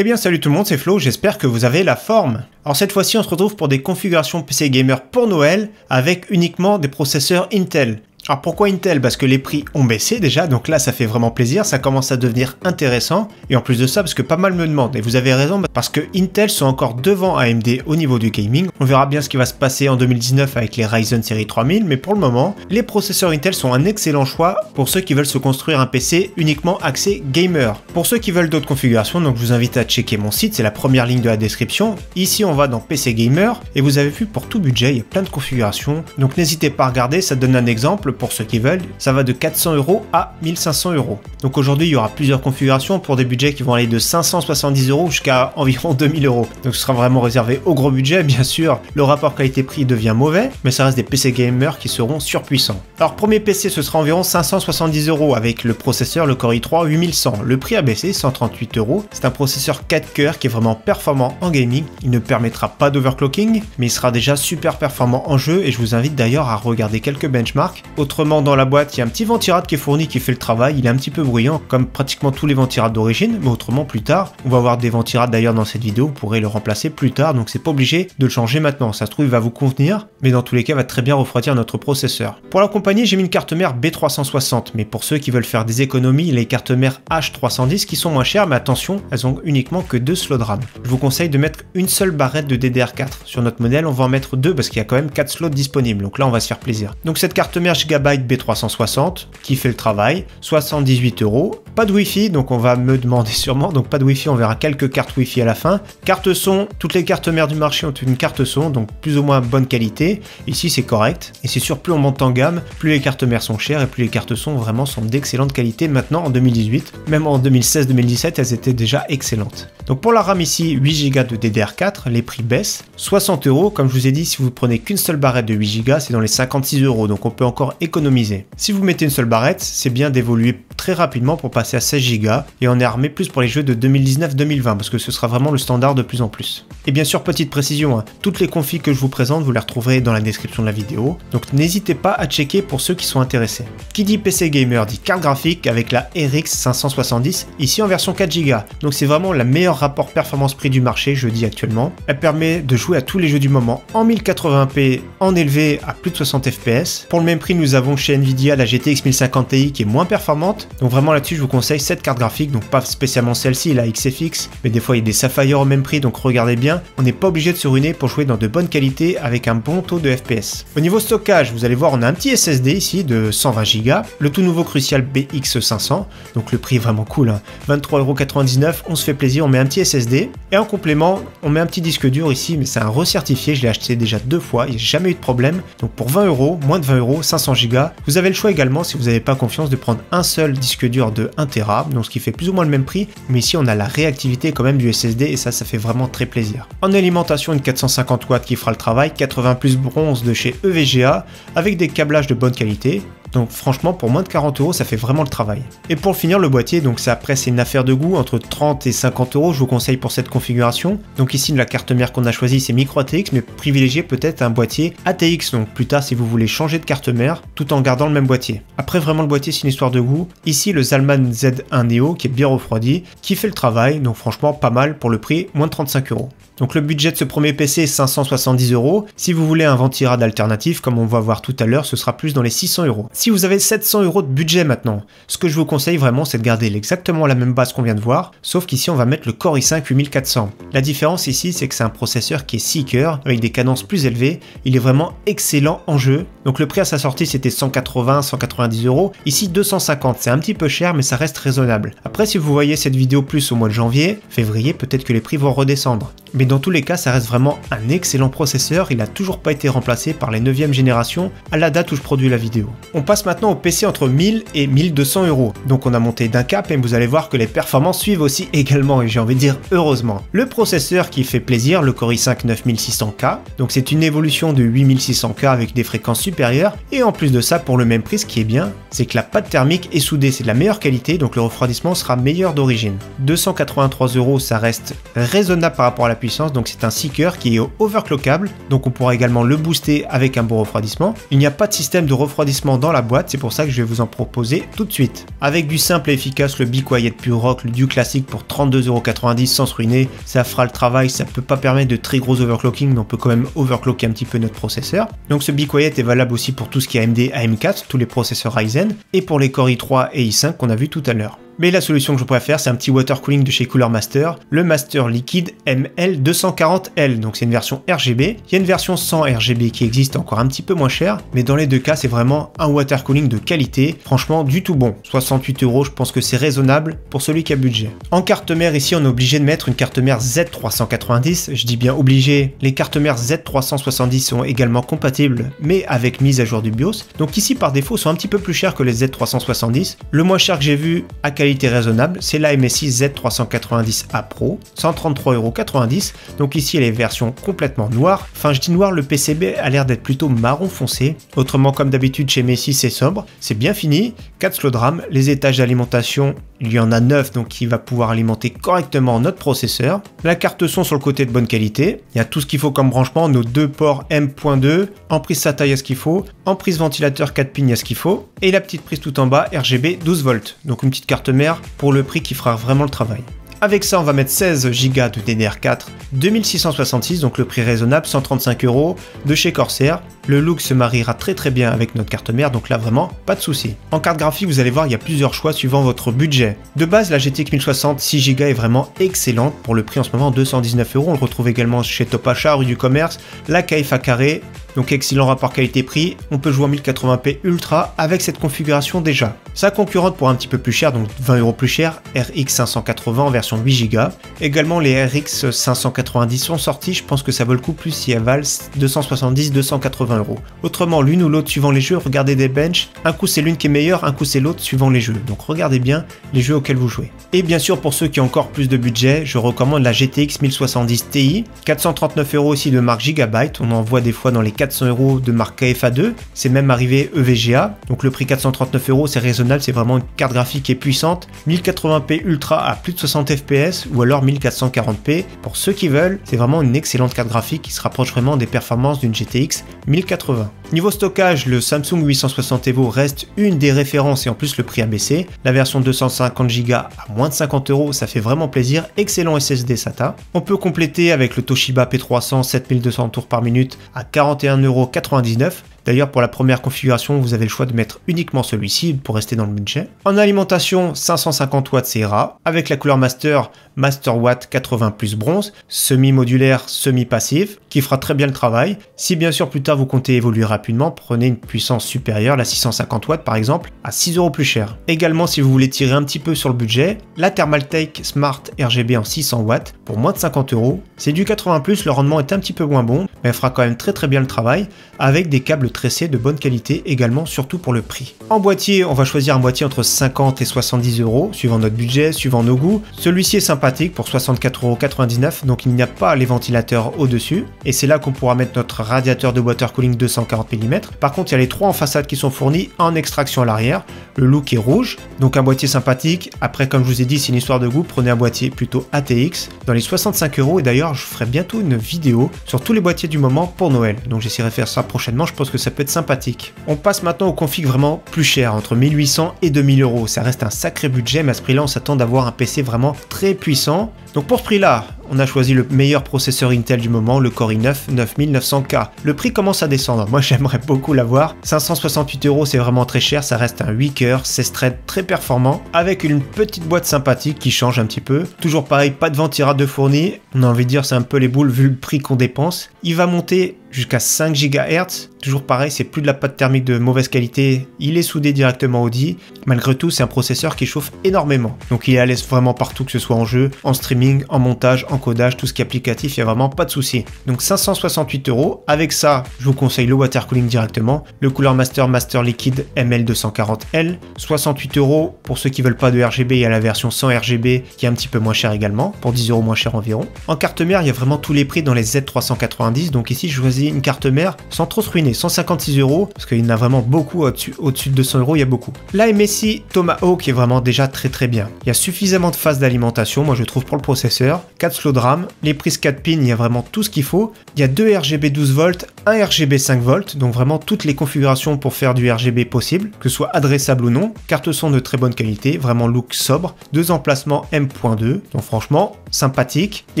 Eh bien salut tout le monde, c'est Flo, j'espère que vous avez la forme. Alors cette fois-ci on se retrouve pour des configurations PC Gamer pour Noël avec uniquement des processeurs Intel. Alors pourquoi Intel? Parce que les prix ont baissé déjà, donc là ça fait vraiment plaisir, ça commence à devenir intéressant. Et en plus de ça, parce que pas mal me demandent, et vous avez raison, parce que Intel sont encore devant AMD au niveau du gaming. On verra bien ce qui va se passer en 2019 avec les Ryzen série 3000, mais pour le moment, les processeurs Intel sont un excellent choix pour ceux qui veulent se construire un PC uniquement axé gamer. Pour ceux qui veulent d'autres configurations, donc je vous invite à checker mon site, c'est la première ligne de la description. Ici on va dans PC Gamer, et vous avez vu pour tout budget, il y a plein de configurations, donc n'hésitez pas à regarder, ça donne un exemple. Pour ceux qui veulent, ça va de 400 € à 1500 €. Donc aujourd'hui, il y aura plusieurs configurations pour des budgets qui vont aller de 570 € jusqu'à environ 2000 €. Donc ce sera vraiment réservé au gros budget. Bien sûr, le rapport qualité-prix devient mauvais, mais ça reste des PC gamers qui seront surpuissants. Alors premier PC, ce sera environ 570 € avec le processeur, le Core i3 8100. Le prix a baissé, 138 €. C'est un processeur 4 cœurs qui est vraiment performant en gaming. Il ne permettra pas d'overclocking, mais il sera déjà super performant en jeu et je vous invite d'ailleurs à regarder quelques benchmarks. Autrement, dans la boîte, il y a un petit ventirad qui est fourni qui fait le travail. Il est un petit peu bruyant, comme pratiquement tous les ventirades d'origine, mais autrement plus tard. On va avoir des ventirades d'ailleurs dans cette vidéo, vous pourrez le remplacer plus tard, donc c'est pas obligé de le changer maintenant. Ça se trouve, il va vous convenir, mais dans tous les cas, il va très bien refroidir notre processeur. Pour l'accompagner, j'ai mis une carte mère B360, mais pour ceux qui veulent faire des économies, les cartes mères H310 qui sont moins chères, mais attention, elles ont uniquement que 2 slots de RAM. Je vous conseille de mettre une seule barrette de DDR4. Sur notre modèle, on va en mettre 2 parce qu'il y a quand même 4 slots disponibles, donc là, on va se faire plaisir. Donc cette carte mère Gigabyte B360 qui fait le travail, 78 €. Pas de Wi-Fi, donc on va me demander sûrement, donc pas de Wi-Fi, on verra quelques cartes Wi-Fi à la fin. Carte son, toutes les cartes mères du marché ont une carte son, donc plus ou moins bonne qualité. Ici c'est correct, et c'est sûr, plus on monte en gamme, plus les cartes mères sont chères et plus les cartes son vraiment sont d'excellente qualité maintenant en 2018. Même en 2016-2017, elles étaient déjà excellentes. Donc pour la RAM ici, 8 Go de DDR4, les prix baissent, 60 €. Comme je vous ai dit, si vous prenez qu'une seule barrette de 8 Go, c'est dans les 56 €, donc on peut encore économiser. Si vous mettez une seule barrette, c'est bien d'évoluer très rapidement pour passer à 16 Go et on est armé plus pour les jeux de 2019-2020 parce que ce sera vraiment le standard de plus en plus. Et bien sûr, petite précision, toutes les configs que je vous présente, vous les retrouverez dans la description de la vidéo, donc n'hésitez pas à checker pour ceux qui sont intéressés. Qui dit PC Gamer dit carte graphique avec la RX 570, ici en version 4 Go, donc c'est vraiment la meilleure rapport performance-prix du marché, je dis actuellement. Elle permet de jouer à tous les jeux du moment en 1080p, en élevé à plus de 60 fps. Pour le même prix, nous avons chez Nvidia la GTX 1050 Ti qui est moins performante, donc vraiment là-dessus je vous conseille cette carte graphique, donc pas spécialement celle-ci, la XFX, mais des fois il y a des Sapphire au même prix, donc regardez bien, on n'est pas obligé de se ruiner pour jouer dans de bonnes qualités avec un bon taux de FPS. Au niveau stockage, vous allez voir, on a un petit SSD ici de 120 Go, le tout nouveau Crucial BX500, donc le prix est vraiment cool, 23,99 €, on se fait plaisir, on met un petit SSD, et en complément, on met un petit disque dur ici, mais c'est un recertifié, je l'ai acheté déjà 2 fois, il n'y a jamais eu de problème, donc pour 20 €, moins de 20 €, 500 Go, vous avez le choix également, si vous n'avez pas confiance, de prendre un seul disque dur de 1 Tera, donc ce qui fait plus ou moins le même prix, mais ici on a la réactivité quand même du SSD et ça fait vraiment très plaisir. En alimentation, une 450 watts qui fera le travail, 80 plus bronze de chez EVGA, avec des câblages de bonne qualité. Donc franchement, pour moins de 40 €, ça fait vraiment le travail. Et pour finir, le boîtier, donc après c'est une affaire de goût, entre 30 et 50 €, je vous conseille pour cette configuration. Donc ici, la carte mère qu'on a choisie, c'est micro ATX, mais privilégiez peut-être un boîtier ATX, donc plus tard si vous voulez changer de carte mère, tout en gardant le même boîtier. Après vraiment le boîtier, c'est une histoire de goût. Ici, le Zalman Z1 Neo, qui est bien refroidi, qui fait le travail, donc franchement pas mal pour le prix, moins de 35 €. Donc le budget de ce premier PC est 570 €. Si vous voulez un ventirad alternatif, comme on va voir tout à l'heure, ce sera plus dans les 600 €. Si vous avez 700 € de budget maintenant, ce que je vous conseille vraiment, c'est de garder exactement la même base qu'on vient de voir, sauf qu'ici on va mettre le Core i5 8400. La différence ici, c'est que c'est un processeur qui est 6 cœurs, avec des cadences plus élevées. Il est vraiment excellent en jeu. Donc le prix à sa sortie, c'était 180-190 €. Ici 250, c'est un petit peu cher, mais ça reste raisonnable. Après, si vous voyez cette vidéo plus au mois de janvier, février, peut-être que les prix vont redescendre. Mais dans tous les cas, ça reste vraiment un excellent processeur, il n'a toujours pas été remplacé par les 9e générations à la date où je produis la vidéo. On passe maintenant au PC entre 1000 et 1200 €. Donc on a monté d'un cap et vous allez voir que les performances suivent aussi également, et j'ai envie de dire heureusement. Le processeur qui fait plaisir, le Core i5 9600K, donc c'est une évolution de 8600K avec des fréquences supérieures, et en plus de ça, pour le même prix, ce qui est bien, c'est que la pâte thermique est soudée, c'est de la meilleure qualité, donc le refroidissement sera meilleur d'origine. 283 €, ça reste raisonnable par rapport à la puissance, donc c'est un seeker qui est overclockable, donc on pourra également le booster avec un bon refroidissement. Il n'y a pas de système de refroidissement dans la boîte, c'est pour ça que je vais vous en proposer tout de suite. Avec du simple et efficace, le Be Quiet Pure Rock, du classique pour 32,90 € sans se ruiner, ça fera le travail, ça peut pas permettre de très gros overclocking, mais on peut quand même overclocker un petit peu notre processeur. Donc ce Be Quiet est valable aussi pour tout ce qui est AMD, AM4, tous les processeurs Ryzen, et pour les Core i3 et i5 qu'on a vu tout à l'heure. Mais la solution que je préfère, c'est un petit water cooling de chez Cooler Master, le Master Liquid ML240L, donc c'est une version RGB. Il y a une version sans RGB qui existe encore un petit peu moins cher, mais dans les deux cas, c'est vraiment un water cooling de qualité, franchement du tout bon. 68 €, je pense que c'est raisonnable pour celui qui a budget. En carte mère, ici, on est obligé de mettre une carte mère Z390, je dis bien obligé. Les cartes mères Z370 sont également compatibles, mais avec mise à jour du BIOS. Donc ici, par défaut, sont un petit peu plus chers que les Z370. Le moins cher que j'ai vu à qualité raisonnable, c'est la MSI Z390A Pro, 133,90 €. Donc ici, elle est version complètement noire. Enfin, je dis noir, le PCB a l'air d'être plutôt marron foncé. Autrement, comme d'habitude chez MSI, c'est sobre. C'est bien fini. 4 slots de RAM. Les étages d'alimentation, il y en a 9, donc qui va pouvoir alimenter correctement notre processeur. La carte son sur le côté de bonne qualité. Il y a tout ce qu'il faut comme branchement. Nos deux ports M.2. En prise SATA, il y a ce qu'il faut. En prise ventilateur 4 pins, il y a ce qu'il faut. Et la petite prise tout en bas, RGB 12 volts. Donc une petite carte mère pour le prix qui fera vraiment le travail. Avec ça, on va mettre 16 Go de DDR4, 2666, donc le prix raisonnable, 135 € de chez Corsair. Le look se mariera très bien avec notre carte mère, donc là vraiment pas de souci. En carte graphique, vous allez voir, il y a plusieurs choix suivant votre budget. De base, la GTX 1060 6 Go est vraiment excellente pour le prix en ce moment, 219 €. On le retrouve également chez Top Achat, rue du Commerce, la KFA carré. Donc excellent rapport qualité-prix, on peut jouer en 1080p Ultra avec cette configuration déjà. Sa concurrente pour un petit peu plus cher, donc 20 € plus cher, RX 580 en version 8 Go. Également les RX 590 sont sortis, je pense que ça vaut le coup plus si elles valent 270-280 €. Autrement, l'une ou l'autre suivant les jeux, regardez des benches, un coup c'est l'une qui est meilleure, un coup c'est l'autre suivant les jeux. Donc regardez bien les jeux auxquels vous jouez. Et bien sûr pour ceux qui ont encore plus de budget, je recommande la GTX 1070 Ti, 439 € aussi de marque Gigabyte, on en voit des fois dans les 400 € de marque KFA2, c'est même arrivé EVGA, donc le prix 439 € c'est raisonnable, c'est vraiment une carte graphique qui est puissante, 1080p Ultra à plus de 60 fps ou alors 1440p pour ceux qui veulent, c'est vraiment une excellente carte graphique qui se rapproche vraiment des performances d'une GTX 1080. Niveau stockage, le Samsung 860 EVO reste une des références et en plus le prix a baissé, la version 250 Go à moins de 50 €, ça fait vraiment plaisir, excellent SSD SATA. On peut compléter avec le Toshiba P300 7200 tours par minute à 41,99 €. D'ailleurs, pour la première configuration, vous avez le choix de mettre uniquement celui-ci pour rester dans le budget. En alimentation, 550 watts, c'est rare. Avec la couleur Master, Master Watt 80 plus bronze, semi-modulaire, semi-passif, qui fera très bien le travail. Si bien sûr plus tard vous comptez évoluer rapidement, prenez une puissance supérieure, la 650 watts par exemple, à 6 € plus cher. Également, si vous voulez tirer un petit peu sur le budget, la Thermaltake Smart RGB en 600 watts pour moins de 50 €. C'est du 80 plus, le rendement est un petit peu moins bon, mais elle fera quand même très bien le travail, avec des câbles tressés de bonne qualité également, surtout pour le prix. En boîtier, on va choisir un boîtier entre 50 et 70 €, suivant notre budget, suivant nos goûts. Celui-ci est sympathique pour 64,99 €, donc il n'y a pas les ventilateurs au-dessus, et c'est là qu'on pourra mettre notre radiateur de water cooling 240 mm. Par contre, il y a les trois en façade qui sont fournis en extraction à l'arrière. Le look est rouge, donc un boîtier sympathique. Après, comme je vous ai dit, c'est une histoire de goût, prenez un boîtier plutôt ATX, dans les 65 €, et d'ailleurs, je ferai bientôt une vidéo sur tous les boîtiers du moment pour Noël, donc j'essaierai de faire ça prochainement, je pense que ça peut être sympathique. On passe maintenant aux configs vraiment plus chers, entre 1800 et 2000 €. Ça reste un sacré budget, mais à ce prix-là, on s'attend d'avoir un PC vraiment très puissant. Donc pour ce prix-là, on a choisi le meilleur processeur Intel du moment, le Core i9 9900K. Le prix commence à descendre, moi j'aimerais beaucoup l'avoir. 568 €, c'est vraiment très cher, ça reste un 8 coeurs, 16 threads très performant, avec une petite boîte sympathique qui change un petit peu. Toujours pareil, pas de ventira de fourni, on a envie de dire c'est un peu les boules vu le prix qu'on dépense. Il va monter jusqu'à 5 GHz, toujours pareil, c'est plus de la pâte thermique de mauvaise qualité, il est soudé directement au DI. Malgré tout, c'est un processeur qui chauffe énormément, donc il est à l'aise vraiment partout, que ce soit en jeu, en streaming, en montage, en codage, tout ce qui est applicatif, il n'y a vraiment pas de souci. Donc 568 €, avec ça, je vous conseille le water cooling directement, le Cooler Master Master Liquid ML240L, 68 € pour ceux qui veulent pas de RGB, il y a la version sans RGB qui est un petit peu moins chère également, pour 10 € moins cher environ. En carte mère, il y a vraiment tous les prix dans les Z390, donc ici je choisis choisi une carte mère sans trop se ruiner, 156 €, parce qu'il y en a vraiment beaucoup au-dessus de 200 €, il y a beaucoup. La MSI Tomahawk est vraiment déjà très bien. Il y a suffisamment de phases d'alimentation, moi je trouve, pour le processeur, 4 slots de RAM, les prises 4 pins, il y a vraiment tout ce qu'il faut. Il y a 2 RGB 12 volts, un RGB 5 volts, donc vraiment toutes les configurations pour faire du RGB possible, que ce soit adressable ou non. Carte son de très bonne qualité, vraiment look sobre, 2 emplacements M.2, donc franchement sympathique. Il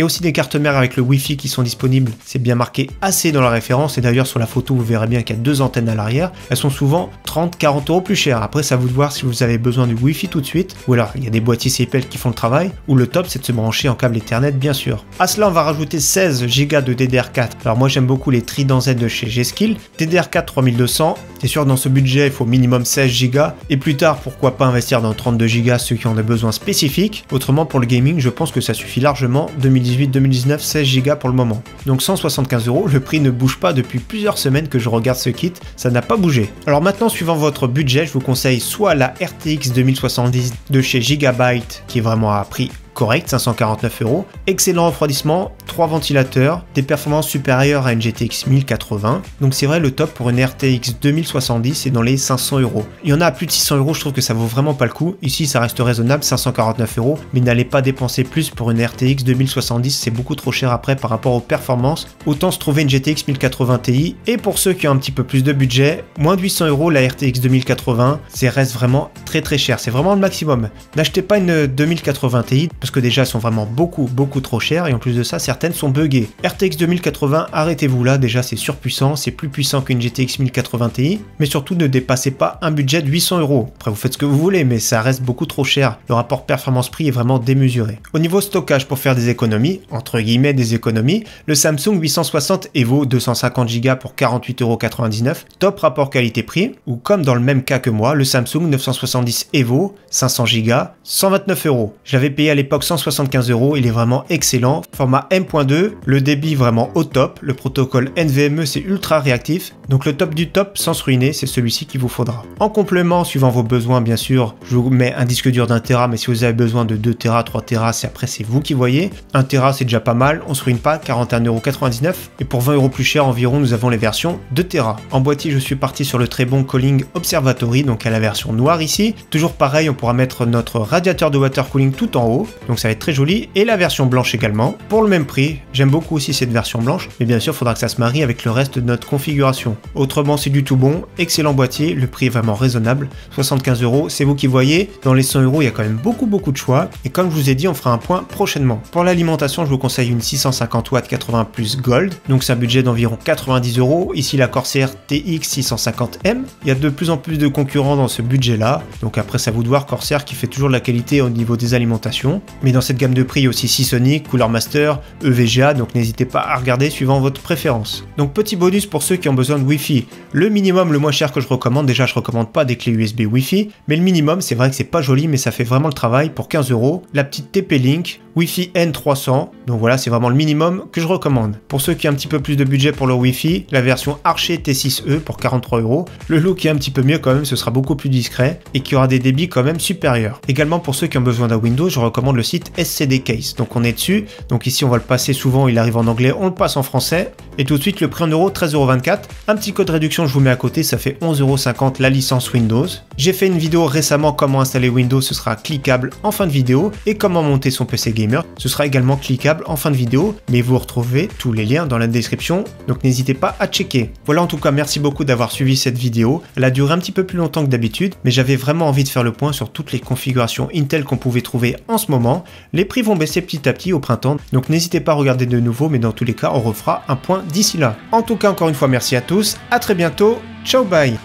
y a aussi des cartes mères avec le Wi-Fi qui sont disponibles, c'est bien marqué AC dans la référence, et d'ailleurs sur la photo vous verrez bien qu'il y a 2 antennes à l'arrière. Elles sont souvent 30-40 € plus chères. Après c'est à vous de voir si vous avez besoin du Wi-Fi tout de suite, ou alors il y a des boîtiers CPL qui font le travail, ou le top c'est de se brancher en câble Ethernet bien sûr. À cela on va rajouter 16 Go de DDR4. Alors moi j'aime beaucoup les Trident Z de chez G-Skill, DDR4 3200, c'est sûr dans ce budget il faut minimum 16 Go, et plus tard pourquoi pas investir dans 32 Go ceux qui ont des besoins spécifiques. Autrement pour le gaming je pense que ça suffit largement, 2018-2019 16 Go pour le moment. Donc 175 €, le prix ne bouge pas depuis plusieurs semaines que je regarde ce kit, ça n'a pas bougé. Alors maintenant suivant votre budget je vous conseille soit la RTX 2070 de chez Gigabyte qui est vraiment à prix correct, 549 €, excellent refroidissement, 3 ventilateurs, des performances supérieures à une GTX 1080, donc c'est vrai le top pour une RTX 2070 c'est dans les 500 €. Il y en a à plus de 600 €, je trouve que ça vaut vraiment pas le coup, ici ça reste raisonnable, 549 €, mais n'allez pas dépenser plus pour une RTX 2070, c'est beaucoup trop cher après par rapport aux performances, autant se trouver une GTX 1080 Ti, et pour ceux qui ont un petit peu plus de budget, moins de 800 € la RTX 2080, c'est reste vraiment très cher, c'est vraiment le maximum. N'achetez pas une 2080 Ti, parce que déjà elles sont vraiment beaucoup trop chères et en plus de ça certaines sont buggées. RTX 2080, arrêtez-vous là, déjà c'est surpuissant, c'est plus puissant qu'une GTX 1080 Ti, mais surtout ne dépassez pas un budget de 800 €. Après vous faites ce que vous voulez mais ça reste beaucoup trop cher, le rapport performance-prix est vraiment démesuré. Au niveau stockage pour faire des économies, entre guillemets des économies, le Samsung 860 Evo 250 Go pour 48,99 €, top rapport qualité-prix, ou comme dans le même cas que moi, le Samsung 970 Evo 500 Go 129 €. Je l'avais payé à l'époque 175 €, il est vraiment excellent, format M.2, le débit vraiment au top, le protocole NVMe c'est ultra réactif, donc le top du top sans se ruiner, c'est celui-ci qu'il vous faudra. En complément, suivant vos besoins bien sûr, je vous mets un disque dur d'1 Tera, mais si vous avez besoin de 2 Tera, 3 Tera, c'est vous qui voyez. 1 Tera c'est déjà pas mal, on se ruine pas, 41,99 €, et pour 20 € plus cher environ, nous avons les versions 2 Tera. En boîtier, je suis parti sur le très bon Cooling Observatory, donc à la version noire ici. Toujours pareil, on pourra mettre notre radiateur de water cooling tout en haut, donc ça va être très joli, et la version blanche également, pour le même prix. J'aime beaucoup aussi cette version blanche, mais bien sûr, il faudra que ça se marie avec le reste de notre configuration. Autrement, c'est du tout bon, excellent boîtier, le prix est vraiment raisonnable, 75 €, c'est vous qui voyez. Dans les 100 €, il y a quand même beaucoup de choix, et comme je vous ai dit, on fera un point prochainement. Pour l'alimentation, je vous conseille une 650 watts 80+ Gold, donc c'est un budget d'environ 90 €. Ici, la Corsair TX 650M. Il y a de plus en plus de concurrents dans ce budget-là, donc après, c'est à vous de voir. Corsair qui fait toujours de la qualité au niveau des alimentations, mais dans cette gamme de prix, il y a aussi Seasonic, Cooler Master, EVGA, donc n'hésitez pas à regarder suivant votre préférence. Donc petit bonus pour ceux qui ont besoin de Wi-Fi. Le minimum, le moins cher que je recommande, déjà je recommande pas des clés USB Wi-Fi, mais le minimum, c'est vrai que c'est pas joli, mais ça fait vraiment le travail pour 15 €. La petite TP-Link, Wi-Fi N300, donc voilà, c'est vraiment le minimum que je recommande. Pour ceux qui ont un petit peu plus de budget pour leur Wi-Fi, la version Archer T6E pour 43 €. Le look est un petit peu mieux quand même, ce sera beaucoup plus discret, et qui aura des débits quand même supérieurs. Également pour ceux qui ont besoin d'un Windows, je recommande le site SCD Case. Donc on est dessus, donc ici on va le passer souvent, il arrive en anglais, on le passe en français, et tout de suite le prix en euros, 13,24 €. Un petit code réduction, je vous mets à côté, ça fait 11,50 € la licence Windows. J'ai fait une vidéo récemment comment installer Windows, ce sera cliquable en fin de vidéo, et comment monter son PC gamer, ce sera également cliquable en fin de vidéo, mais vous retrouvez tous les liens dans la description, donc n'hésitez pas à checker. Voilà, en tout cas merci beaucoup d'avoir suivi cette vidéo, elle a duré un petit peu plus longtemps que d'habitude, mais j'avais vraiment envie de faire le point sur toutes les configurations Intel qu'on pouvait trouver en ce moment. Les prix vont baisser petit à petit au printemps, donc n'hésitez pas à regarder de nouveau, mais dans tous les cas on refera un point d'ici là. En tout cas, encore une fois merci à tous, à très bientôt, ciao bye.